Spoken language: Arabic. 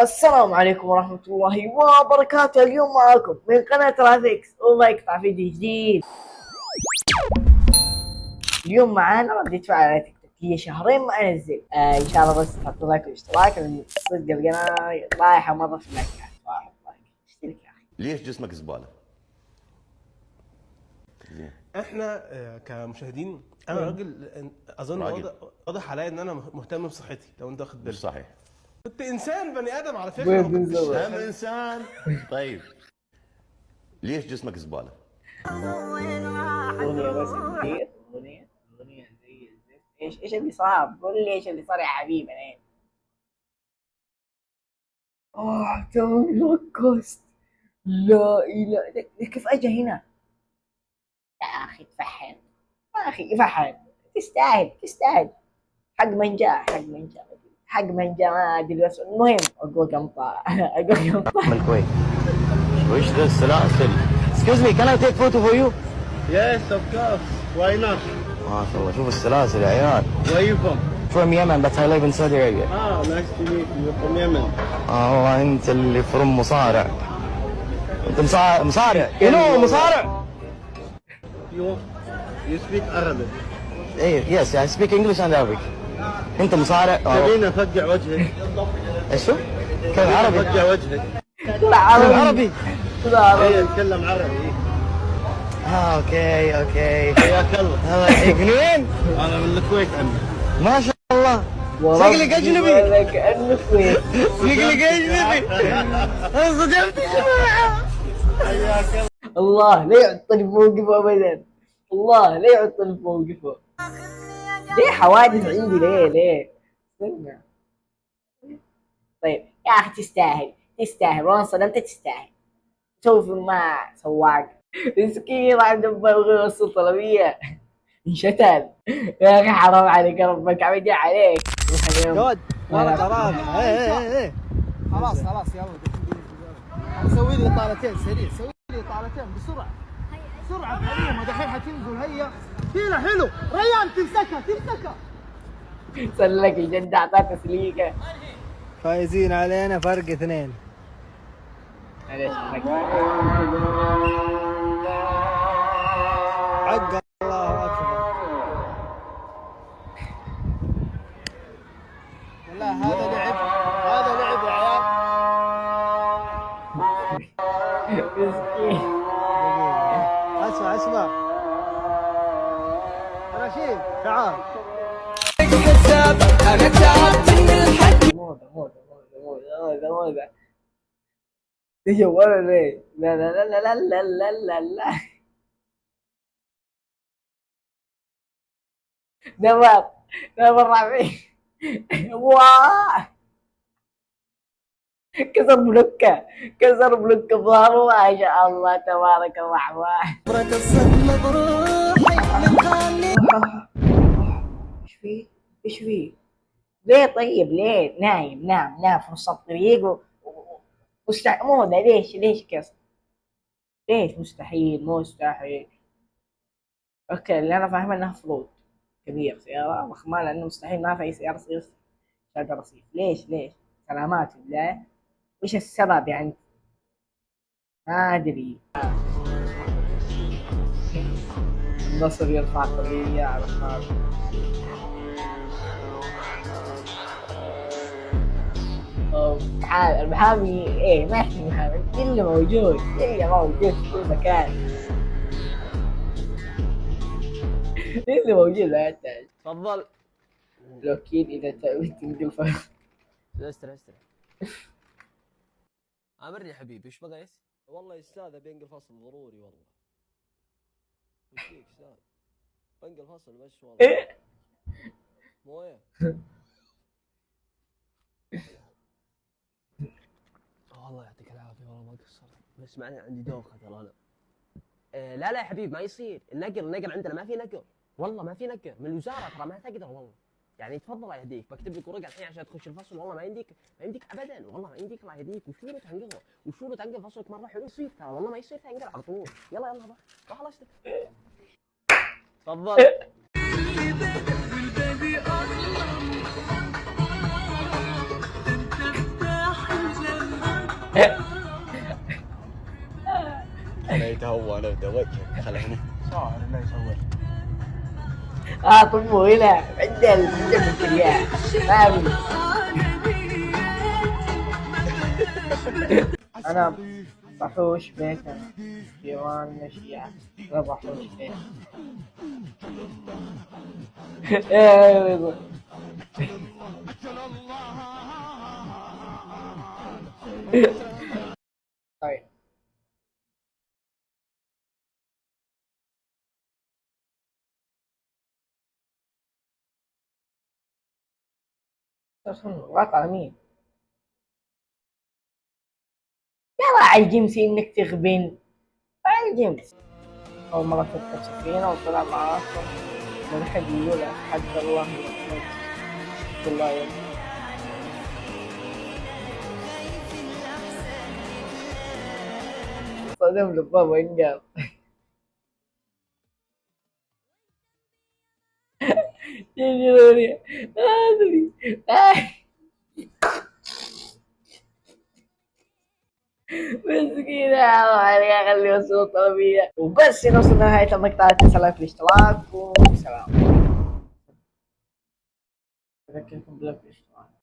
السلام عليكم ورحمة الله وبركاته. اليوم معاكم من قناة رافيكس والله يقطع فيديو جديد. اليوم معانا ردة فعل على تيك توك، هي شهرين ما انزل. ان شاء الله بس تحطوا لايك واشتراك لان صدق القناة رايحة مرة في اللايكات. واحد لايك اشترك يا اخي. ليش جسمك زباله؟ احنا كمشاهدين انا راجل اظن واضح عليا ان انا مهتم بصحتي لو انت واخد بالك. مش صحيح. كنت انسان بني ادم على فكره، ما كنتش هم انسان. طيب ليش جسمك زباله؟ اغنية بس كثير، اغنية زي الزفت. ايش اللي صار؟ قول لي ايش اللي صار يا حبيبي. انا تومي ركزت. لا اله، كيف اجى هنا؟ يا اخي تفحن، يا اخي فحن. تستاهل. حق من جاء ما ادري، بس المهم اقول قمطة اقول قمطة. من الكويت. وش ذا السلاسل؟ Excuse me, can I take photo for you? Yes, of course. Why not? ما شاء الله، شوف السلاسل يا عيال. Where are you from? From Yemen but I live in Saudi Arabia. Ah, nice to meet you. From Yemen. والله انت اللي فروم مصارع. انت مصارع. You know مصارع. You speak Arabic. ايه yes I speak English and Arabic. انت مصارع. تبيني افقع وجهك؟ ايش هو؟ كيف عربي؟ افقع وجهك. طلع عربي. ايه اتكلم عربي. اوكي. حياك الله. الله يحييك. من وين؟ انا من الكويت عمي. ما شاء الله. شكلك اجنبي. شكلك اجنبي. انصدمت يا جماعه. حياك الله. الله لا يعطني موقفه ابدا. الله لا يعطني موقفه. ليه حوادث عندي؟ ليه استنى. طيب يا اخي تستاهل والله صدمت. تستاهل تسوي في ما سواق مسكين عنده بلغة السلطة الطلبية انشتل. يا اخي حرام عليك، ربك عم يدعي عليك. جود والله ترى. ايه خلاص يلا سوي لي طالتين سريع، سوي لي طالتين بسرعه حليمه دحين حتنزل. هيا حلو ريان تمسكها. سلك الجدة اعطاه تسليكه. فايزين علينا فرق 2. معليش حق الله اكبر. والله هذا لعب يا عيال. مسكين. اسمع رشيد تعال. موضة تيجي ورا ليه؟ لا نمر رافعين. واه كسر بلوكة بظهره. ما شاء الله تبارك الرحمن. ايش فيه؟ ليه طيب؟ ليه نام في نص الطريق مو ده. ليش كسر؟ ليش مستحيل؟ اوكي اللي انا فاهمه انها فروض كبير، سيارة ضخمة، لانه مستحيل ما في اي سيارة تصير شارع رصيف. ليش سلامات بالله. وش السبب يعني؟ ما ادري. النصر يرفع قضية على خاطر. المحامي ايه؟ ما يحكي المحامي الا موجود في كل مكان. اللي موجود لا يحتاج. تفضل. الوكيل اذا تنقل فلوس. استري امرني يا حبيبي ايش بغيت؟ والله يا استاذ بينقل فصل ضروري والله. وش فيك استاذ؟ بنقل فصل بس والله. مويه. والله يعطيك العافيه والله ما قصرت. بس معنى عندي دوخه ترى انا. لا يا حبيبي ما يصير. النقل عندنا ما في نقل والله، ما في نقل من الوزاره ترى ما تقدر والله. يعني تفضل الله يهديك، بكتب لك ورقه الحين عشان تخش الفصل. والله ما يمديك ابدا والله ما يمديك. الله يهديك. وشو تنقل فصلك مره حلو يصير ترى والله ما يصير تنقل على طول. يلا خلاص تفضل. انا يتهوى انا بدي وجهك خليني صار لا يسوي. طمه هنا عدل ممكن اياه فاهم. انا بحوش بيتك ديوان مشيعة. انا بحوش بيتك. طيب غلط على مين؟ يلا على الجيمس انك تغبن على الجيمس. اول مرة تركب سفينة وطلع معاكم من حد يقول حد الله يحميك. والله يا صدم لبابا انجاب. يجروني ادري مسكينة عليها خلي صوت طبيعي. وبس نوصل لنهاية المقطع. لا تنسى لايك الاشتراك وسلام. أذكركم بالاشتراك.